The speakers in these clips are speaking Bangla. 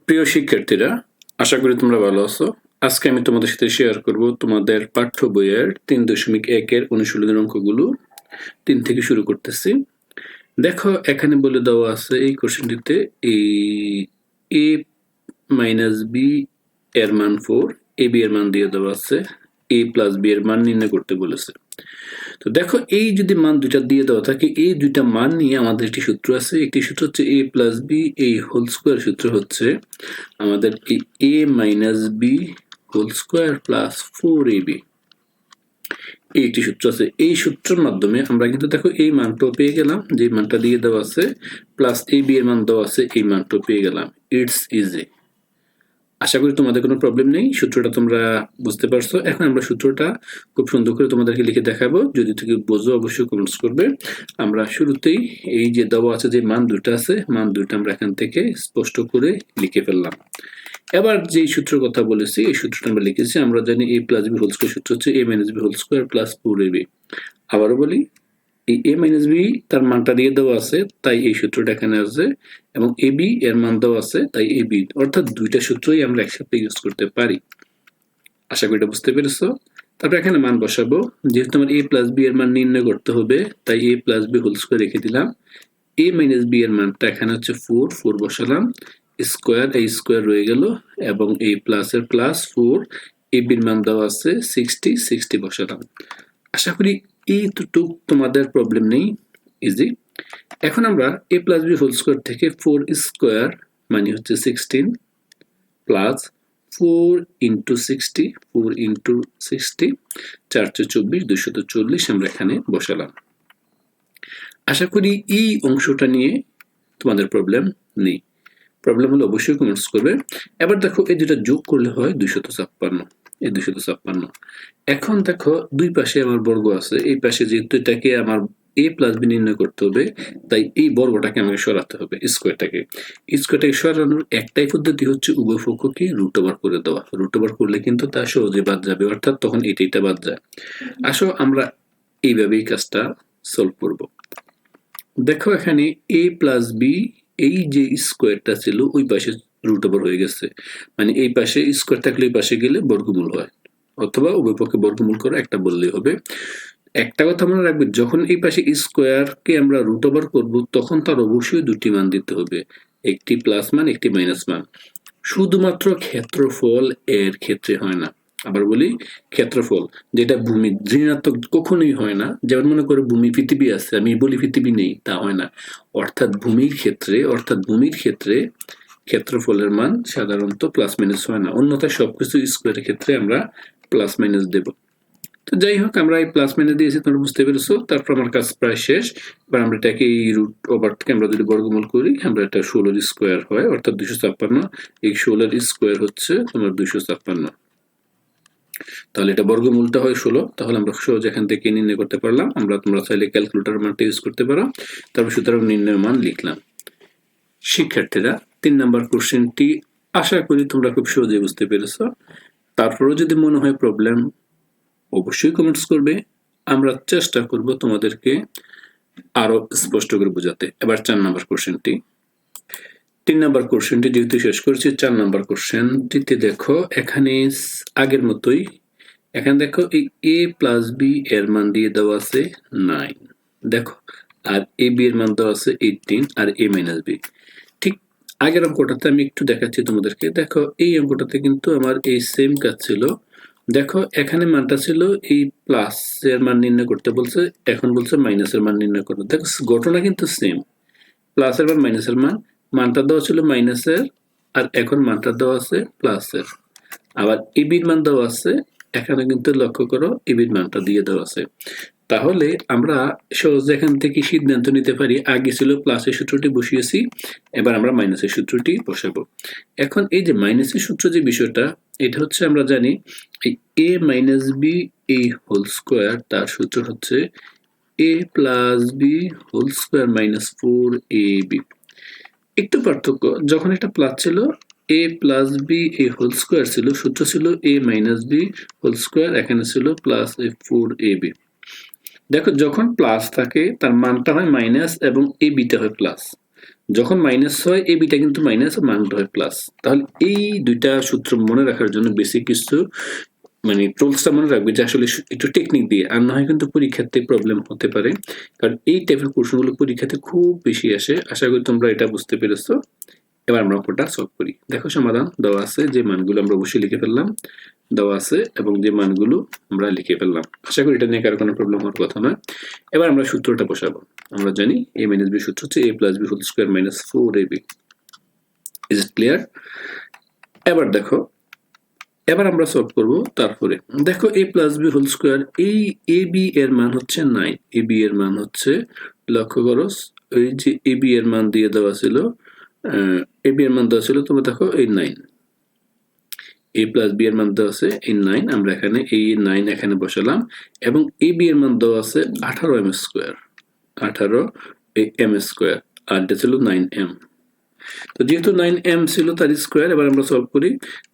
প্রিয় শিক্ষার্থীরা, আশা করি তোমরা ভালো আছো। আজকে আমি তোমাদের সাথে শেয়ার করব তোমাদের পাঠ্য বইয়ের 3.1 এর অনুশীলনের অঙ্কগুলো। 3 থেকে শুরু করতেছি। দেখো এখানে বলে দেওয়া আছে এই কোশ্চেনটিতে a মাইনাস বি এর মান 4, এ বি এর মান দিয়ে দেওয়া আছে, a প্লাস বি এর মান নির্ণয় করতে বলেছে। তো দেখো এই যদি মান দুইটা দিয়ে দেওয়া থাকে, এই দুইটা মান নিয়ে আমাদের একটি সূত্র আছে। একটি সূত্র হচ্ছে a প্লাস বি এই হোল স্কোয়ার, সূত্র হচ্ছে আমাদের a minus B whole square plus 4ab। এই একটি সূত্র আছে। এই সূত্রের মাধ্যমে আমরা কিন্তু দেখো এই মানটাও পেয়ে গেলাম, যে মানটা দিয়ে দেওয়া আছে, প্লাস ab এর মান দেওয়া আছে, এই মানটাও পেয়ে গেলাম। It's easy. আশা করি তোমাদের কোনো প্রবলেম নেই, সূত্রটা তোমরা বুঝতে পারছো। এখন আমরা সূত্রটা খুব সুন্দর করে তোমাদেরকে লিখে দেখাবো। যদি তুমি বোঝো অবশ্যই কমেন্টস করবে। আমরা শুরুতেই এই যে দেওয়া আছে যে মান দুটো আছে, মান দুটো আমরা এখান থেকে স্পষ্ট করে লিখে ফেললাম। এবার যে সূত্রের কথা বলেছি, এই সূত্রটা আমরা লিখেছি। আমরা জানি a plus B whole square সূত্র হচ্ছে a minus B whole square plus 4ab। আবারও বলি, এই a মাইনাস বি তার মানটা দিয়ে দেওয়া আছে, তাই এই সূত্রটা এখানে আছে, এবং এ বি এর মান দেওয়া আছে, তাই এ বি। অর্থাৎ দুইটা সূত্রই আমরা একসাথে ইউজ করতে পারি। আশা করি এটা বুঝতে পেরেছো। তারপর এখানে মান বসাবো। যেহেতু আমার a প্লাস বি এর মান নির্ণয় করতে হবে, তাই a plus B whole square রেখে দিলাম। a মাইনাস বি এর মানটা এখানে হচ্ছে 4 বসালাম, স্কোয়ার এই স্কোয়ার রয়ে গেল, এবং এই প্লাস এর প্লাস 4, এ বির মান দেওয়া আছে 60 বসালাম। আশা করি এইটুকু তোমাদের প্রবলেম নেই, ইজি। এখন আমরা a plus B whole square থেকে 4 স্কোয়ার মানে হচ্ছে 16 প্লাস 4 ইন্টু 60, 4 ইন্টু 60 424, 240 আমরা এখানে বসালাম। আশা করি এই অংশটা নিয়ে তোমাদের প্রবলেম নেই। প্রবলেম হলে অবশ্যই কমেন্টস করবে। এবার দেখো এই দুটা যোগ করলে হয় 256, এই 256। এখন দেখো দুই পাশে আমার বর্গ আছে, এই পাশে যেহেতু এটাকে আমার a প্লাস বি নির্ণয় করতে হবে, তাই এই বর্গটাকে আমাকে সরাতে হবে, স্কোয়ারটাকে সরানোর একটাই পদ্ধতি হচ্ছে উভয় পক্ষকে রুট ওভার করে দেওয়া। রুট ওভার করলে কিন্তু তা সহজে বাদ যাবে, অর্থাৎ তখন এটা বাদ যায়। আসো আমরা এইভাবেই কাজটা সলভ করব। দেখো এখানে a প্লাস বি, এই যে স্কোয়ারটা ছিল ওই পাশে রুট ওভার হয়ে গেছে, মানে এই পাশে স্কোয়ার থাকলে ওই পাশে গেলে বর্গমূল হয়, অথবা উভয় পক্ষে বর্গমূল করে একটা বললেই হবে। একটা কথা মনে রাখবে, যখন এই পাশে স্কোয়ারকে আমরা রুট ওভার করবো, তখন তার অবশ্যই দুটি মান দিতে হবে, একটি প্লাস মান একটি মাইনাস মান। শুধুমাত্র ক্ষেত্রফল এর ক্ষেত্রে হয় না। আবার বলি, ক্ষেত্রফল যেটা ভূমি ঋণাত্মক কখনোই হয় না। যেমন মনে করো ভূমি পৃথিবী আছে, আমি বলি পৃথিবী নেই, তা হয় না। অর্থাৎ ভূমির ক্ষেত্রে ক্ষেত্রফলের মান সাধারণত প্লাস মাইনাস হয় না, অন্যথায় সবকিছু স্কোয়ারের ক্ষেত্রে আমরা প্লাস মাইনাস দেব। তো যাই হোক, আমরা এই প্লাস মাইনাস দিয়েছি, তোমরা বুঝতে পেরেছো। তারপর আমার কাজ প্রায় শেষ। এবার আমরা এটাকে এই রুট ওভার থেকে আমরা যদি বর্গমূল করি, আমরা এটা 16 স্কোয়ার হয়, অর্থাৎ 256। এই 16 স্কোয়ার হচ্ছে তোমার 256। তাহলে এটা বর্গমূলটা হয় 16। তাহলে আমরা সহজ এখান থেকে নির্ণয় করতে পারলাম। তোমরা চাইলে ক্যালকুলেটর মানটা ইউজ করতে পারো। তারপর সুতরাং নির্ণয় মান লিখলাম। শিক্ষার্থীরা, 3 নাম্বার কোশ্চেনটি আশা করি তোমরা খুব সহজে বুঝতে পেরেছো। তারপরেও যদি মনে হয় প্রবলেম, অবশ্যই কমেন্টস করবে। আমরা চেষ্টা করব তোমাদেরকে আরো স্পষ্ট করে বোঝাতে। এবার 4 নাম্বার কোশ্চেনটি। 3 নাম্বার কোশ্চেনটি যেহেতু শেষ করেছি, 4 নাম্বার কোশ্চেনটিতে দেখো এখানে আগের মতোই, এখানে দেখো এই a প্লাস বি এর মান দিয়ে দেওয়া আছে 9, দেখো, আর এ বি এর মান দেওয়া আছে 18, আর a মাইনাস বি। ঠিক আগের অঙ্কটাতে আমি একটু দেখাচ্ছি তোমাদেরকে। দেখো এই অঙ্কটাতে কিন্তু আমার এই সেম কাজ ছিল। দেখো এখানে মানটা ছিল এই প্লাস এর মান নির্ণয় করতে বলছে, এখন বলছে মাইনাসের মান নির্ণয় করো। দেখো ঘটনা কিন্তু সেম, প্লাসের মান মাইনাসের মান, মানটা দেওয়া ছিল মাইনাসের, আর এখন মানটা দেওয়া আছে প্লাসের। আবার এবির মান দেওয়া আছে, এখানে কিন্তু লক্ষ্য করো এবির মানটা দিয়ে দেওয়া আছে। তাহলে আমরা সহজে এখান থেকে সিদ্ধান্ত নিতে পারি, আগে ছিল প্লাসের সূত্রটি বসিয়েছি, এবার আমরা মাইনাসের সূত্রটি বসাবো। এখন এই যে মাইনাসের সূত্র যে বিষয়টা, এটা হচ্ছে আমরা জানি এই a মাইনাস বি এই হোল স্কোয়ার, তার সূত্র হচ্ছে a plus B whole square minus 4ab। একটু পার্থক্য, যখন এটা প্লাস ছিল a প্লাস বি এই হোল স্কোয়ার ছিল, সূত্র ছিল a minus B whole square, এখানে ছিল প্লাস 4ab। দেখো যখন প্লাস থাকে তার মানটা হয় মাইনাস এবং এ বিটা হয় প্লাস। যখন মাইনাস হয় এই বিটা কিন্তু মাইনাস, মানটা হয় প্লাস। তাহলে এই দুইটা সূত্র মনে রাখার জন্য বেসিক কিছু মানে টুলসটা মনে রাখবে, যে আসলে একটু টেকনিক দিয়ে, আর না হয় কিন্তু পরীক্ষাতে প্রবলেম হতে পারে, কারণ এই টাইপের প্রশ্নগুলো পরীক্ষাতে খুব বেশি আসে। আশা করি তোমরা এটা বুঝতে পেরেছো। এবার আমরা অঙ্কটা সলভ করি। দেখো সমাধান দেওয়া আছে, যে মানগুলো আমরা অবশ্যই লিখে ফেললাম দেওয়া আছে, এবং যে মানগুলো আমরা লিখে ফেললাম। আশা করি এটা নিয়ে কারো কোনো প্রবলেম হওয়ার কথা নয়। এবার আমরা সূত্রটা বসাবো। আমরা জানি a মাইনাস বি সূত্র হচ্ছে a plus B whole square minus 4ab। Is it clear? এবার দেখো, এবার আমরা সলভ করব। তারপরে দেখো a plus B whole square, এই এ বি এর মান হচ্ছে 9। এ বি এর মান হচ্ছে, লক্ষ্য করো, ওই যে এ বি এর মান দিয়ে দেওয়া ছিল, এ বি এর মান দেওয়া ছিল, তোমরা দেখো এই 9, a প্লাস বি এর মান দেওয়া আছে এই 9, আমরা এখানে এই 9 এখানে বসালাম, এবং এ বি এর মান দেওয়া আছে 18m স্কোয়ার, 18 m স্কোয়ার, আর এটা ছিল 9m। তো যেহেতু 9m ছিল তার স্কোয়ার, এবার আমরা সলভ করি।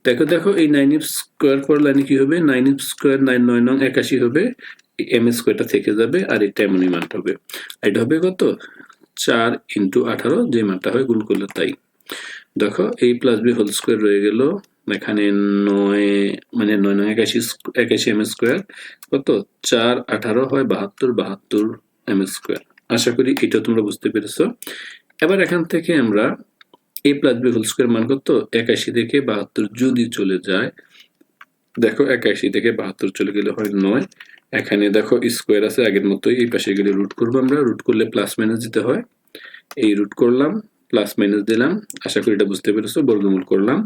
দেখো দেখো এই 9m স্কোয়ার করলে কি হবে, 9m স্কোয়ার 9 9 নং 81 হবে, m স্কোয়ারটা থেকে যাবে, আর এটা এমনই মানটা হবে। এটা হবে কত, 4 ইন্টু 18, যে মানটা হয় গুণ করলে তাই। দেখো a plus B whole square রয়ে গেল এখানে 9, মানে 9 নং 81 m স্কোয়ার, কত 4 18 হয় 72 m স্কোয়ার। আশা করি এটা তোমরা বুঝতে পেরেছো। এবার এখান থেকে আমরা a plus B whole square মান কত, 81 থেকে 72 যদি চলে যায়, দেখো 81 থেকে 72 চলে গেলে হয় 9। এখানে দেখো স্কোয়ার আছে আগের মতোই, এই পাশে গেলে রুট করবো আমরা, রুট করলে প্লাস মাইনাস দিতে হয়, এই রুট করলাম, প্লাস মাইনাস দিলাম। আশা করি এটা বুঝতে পেরেছো। বর্গমূল করলাম,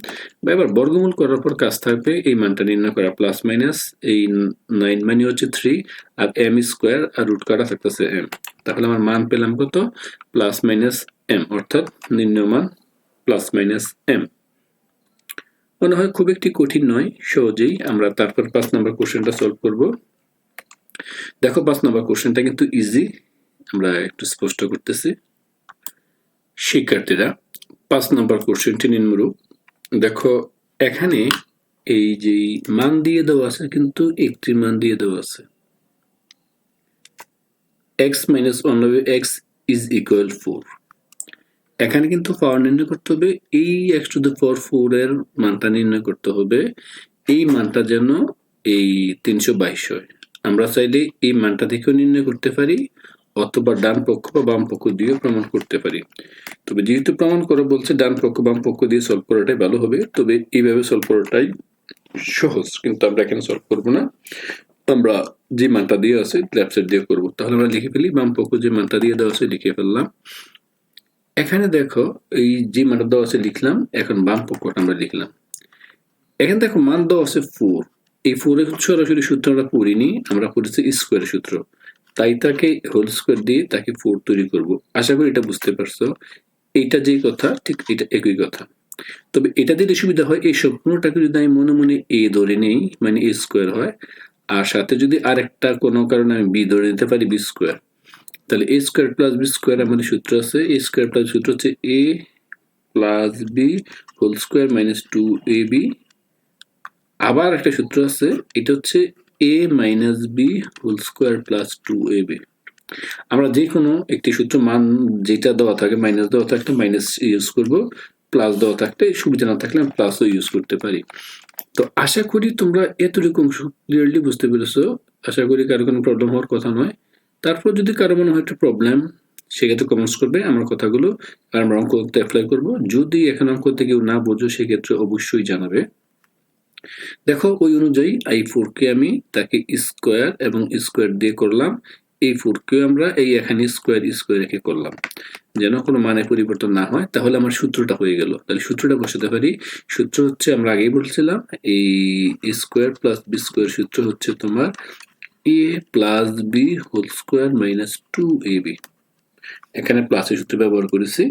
বা এবার বর্গমূল করার পর কাজ থাকবে এই মানটা নির্ণয় করা, প্লাস মাইনাস, এই 9 মানে হচ্ছে 3, আর m স্কোয়ার, আর রুট করা থাকতেছে m। তাহলে আমার মান পেলাম কত, প্লাস মাইনাস m, অর্থাৎ নির্ণয় মান প্লাস মাইনাস m। মনে হয় খুব একটি কঠিন নয়, সহজেই আমরা তারপর 5 নম্বর কোশ্চেনটা সলভ করব। দেখো 5 নম্বর কোশ্চেনটা কিন্তু ইজি, আমরা একটু স্পষ্ট করতেছি। শিক্ষার্থীরা 5 নম্বর কোশ্চেনটি নিম্নরূপ। দেখো এখানে এই যে মান দিয়ে দেওয়া আছে, কিন্তু একটি মান দিয়ে দেওয়া আছে, x minus 1 x is equal 4। এখানে কিন্তু পাওয়ার নির্ণয় করতে হবে, এই x to the power 4 এর মানটা নির্ণয় করতে হবে, এই মানটা যেন এই 322 হয়। আমরা চাইলে এই মানটা থেকেও নির্ণয় করতে পারি, অথবা ডান পক্ষ বা বাম পক্ষ দিয়েও প্রমাণ করতে পারি। তবে যেহেতু প্রমাণ করা বলছে, ডান পক্ষ বাম পক্ষ দিয়ে সলভ করাটাই ভালো হবে। তবে এইভাবে সলভ করাটাই সহজ, কিন্তু আমরা এখানে সলভ করবো না, আমরা যে মানটা দিয়ে আছে লেফট সাইড দিয়ে করবো। তাহলে আমরা লিখে ফেলি, বাম পক্ষ যে মানটা দিয়ে দেওয়া আছে লিখে ফেললাম। এখানে দেখো এই যে মানটা দেওয়া আছে লিখলাম, এখন বাম পক্ষটা আমরা লিখলাম। এখানে দেখো মান দেওয়া আছে 4, এই 4 এর সরাসরি সূত্র আমরা পড়িনি, আমরা পড়েছি স্কোয়ার সূত্র, তাই তাকে হোল স্কোয়ার দিয়ে তাকে 4 তৈরি করব। আশা করি এটা বুঝতে পারছো। এইটা যেই কথা, ঠিক এটা একই কথা। তবে এটা দিলে সুবিধা হয়, এই সম্পূর্ণটাকে যদি আমি মনে মনে a ধরে নেই, মানে a স্কোয়ার হয়, আর সাথে যদি আরেকটা কোনো কারণে আমি b ধরে নিতে পারি, b স্কোয়ার, তাহলে a square plus b square আমাদের সূত্র আছে, a স্কোয়ার প্লাস সূত্র হচ্ছে a plus b whole square minus 2ab। আবার একটা সূত্র আছে, এটা হচ্ছে a minus b whole square plus 2ab। আমরা যে কোনো একটি সূত্র মান যেটা দেওয়া থাকে, মাইনাস দেওয়া থাকলে মাইনাস ইউজ করব, প্লাস দেওয়া থাকলে, সুবিধা না থাকলে আমি প্লাসও ইউজ করতে পারি। তো আশা করি তোমরা এতটুকু ক্লিয়ারলি বুঝতে পেরেছো। আশা করি কারো কোনো প্রবলেম হওয়ার কথা নয়। তারপর যদি কারো মনে হয় একটা প্রবলেম, সেক্ষেত্রে কমেন্টস করবে, আমরা কথাগুলো আর আমরা অঙ্ক করতে অ্যাপ্লাই করবো। যদি এখন অঙ্ক করতে কেউ না বোঝো, সেক্ষেত্রে অবশ্যই জানাবে। দেখো ওই অনুযায়ী এই 4 কে আমি তাকে স্কোয়ার এবং স্কোয়ার দিয়ে করলাম, এই 4 কে আমরা এই এখানে স্কোয়ার স্কোয়ার রেখে করলাম, যেন কোনো মানে পরিবর্তন না হয়। তাহলে আমার সূত্রটা হয়ে গেল। তাহলে সূত্রটা বসাতে পারি। সূত্র হচ্ছে, আমরা আগেই বলছিলাম, এই স্কোয়ার প্লাস বি স্কোয়ার সূত্র হচ্ছে তোমার a plus B whole square minus 2ab। এখানে প্লাসের সূত্র ব্যবহার করেছি।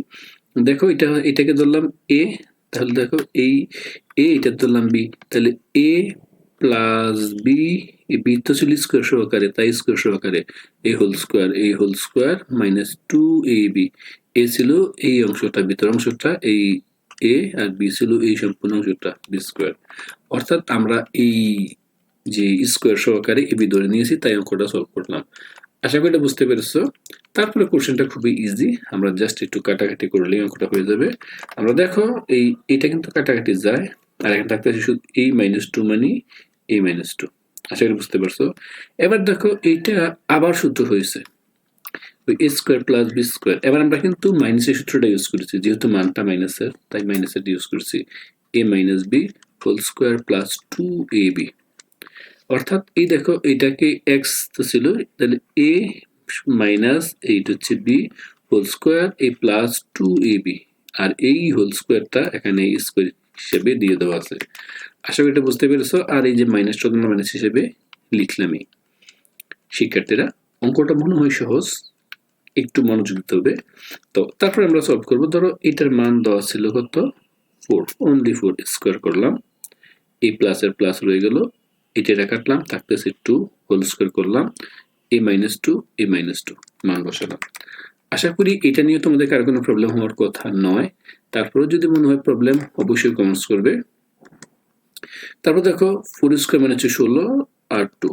দেখো এটাকে ধরলাম a, তাহলে দেখো এই a, এটা ধরলাম b, তাহলে a প্লাস বি, এই বি তো ছিল স্কোয়ার সহকারে, তাই স্কোয়ার সহকারে a whole square minus 2ab। a ছিল এই অংশটা, ভিতর অংশটা এই a, আর b ছিল এই সম্পূর্ণ অংশটা b স্কোয়ার। অর্থাৎ আমরা এই যে স্কোয়ার সহকারে ab ধরে নিয়েছি, তাই অঙ্কটা সলভ করলাম। আশা করি এটা বুঝতে পেরেছো। তারপরে কোশ্চেনটা খুবই ইজি, আমরা জাস্ট একটু কাটাকাটি করলেই অঙ্কটা হয়ে যাবে। আমরা দেখো এইটা কিন্তু কাটাকাটি যায়, আর এখানে থাকতেছে শুধু এই -2 মানে এই -2। আশা করি বুঝতে পারছো। এবার দেখো এইটা আবার সূত্র হয়েছে ওই a square plus B square. এবার আমরা কিন্তু মাইনাসের সূত্রটা ইউজ করেছি, যেহেতু মানটা মাইনাসের তাই মাইনাসের ইউজ করেছি। a minus B whole square plus 2ab, অর্থাৎ এই দেখো এটাকে এক্স তো ছিল, তাহলে a মাইনাস এইটা হচ্ছে বি হোল স্কোয়ার এ প্লাস 2ab, আর এই হোল স্কোয়ারটা এখানে স্কোয়ার হিসেবে দিয়ে দেওয়া আছে। আশা করি এটা বুঝতে পেরেছো। আর এই যে মাইনাসটা আমরা মাইনাস হিসেবে লিখলামই। শিক্ষার্থীরা অঙ্কটা মনে হয় সহজ, একটু মনোযোগ দিতে হবে। তো তারপরে আমরা সলভ করব। ধরো এটার মান দেওয়া ছিল কত 4, অনলি 4 স্কোয়ার করলাম, এই প্লাস এর প্লাস রয়ে গেল, এটা কাটলাম থাকতেছে 2 হোল স্কোয়ার করলাম, a মাইনাস 2 a মাইনাস 2 মান বসালাম। আশা করি এটা নিয়ে তোমাদের কার কোনো প্রবলেম হওয়ার কথা নয়। তারপরে যদি মনে হয় প্রবলেম অবশ্যই কমেন্টস করবে। তারপর দেখো 4 স্কোয়ার মানে হচ্ছে 16 আর 2,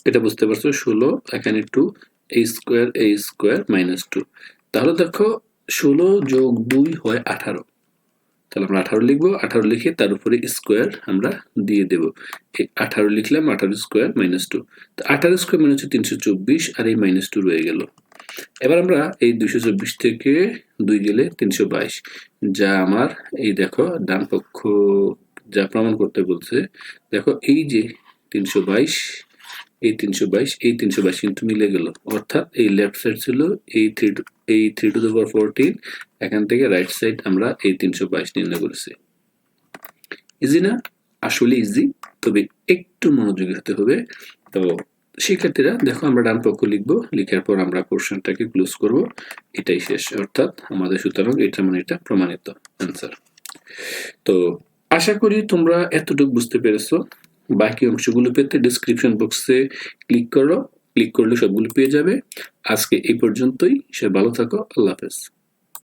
এটা বুঝতে পারছো 16 এখানে 2 a স্কোয়ার মাইনাস 2। তাহলে দেখো 16 যোগ 2 হয় 18, তাহলে আমরা 18 লিখবো। 18 লিখে তার উপরে স্কোয়ার আমরা দিয়ে দেব। এই 18 লিখলাম, 18 স্কোয়ার মাইনাস 2। তো 18 স্কোয়ার মানে হচ্ছে 324, আর এই মাইনাস 2 রয়ে গেল। এবার আমরা এই 224 থেকে 2 গেলে 322, যা আমার এই দেখো ডান পক্ষ যা প্রমাণ করতে বলছে। দেখো এই যে 322, এই 322 কিন্তু মিলে গেল, অর্থাৎ এই লেফট সাইড ছিল এই 3 টু দি পাওয়ার 14, এখান থেকে রাইট সাইড আমরা এই 322 নির্ণয় করেছি। ইজি না? আসলে ইজি, তবে একটু মনোযোগী হতে হবে। তো শিক্ষার্থীরা দেখো আমরা ডান পক্ষ লিখবো, লিখার পর আমরা কোশ্চেনটাকে ক্লোজ করব, এটাই শেষ। অর্থাৎ আমাদের সুতরাং এটা মানে এটা প্রমাণিত অ্যান্সার। তো আশা করি তোমরা এতটুকু বুঝতে পেরেছো। বাকি অংশগুলো পেতে ডেসক্রিপশন বক্সে ক্লিক করো, ক্লিক করলে সবগুলো পেয়ে যাবে। আজকে এই পর্যন্তই, সে ভালো থাকো, আল্লাহ হাফেজ।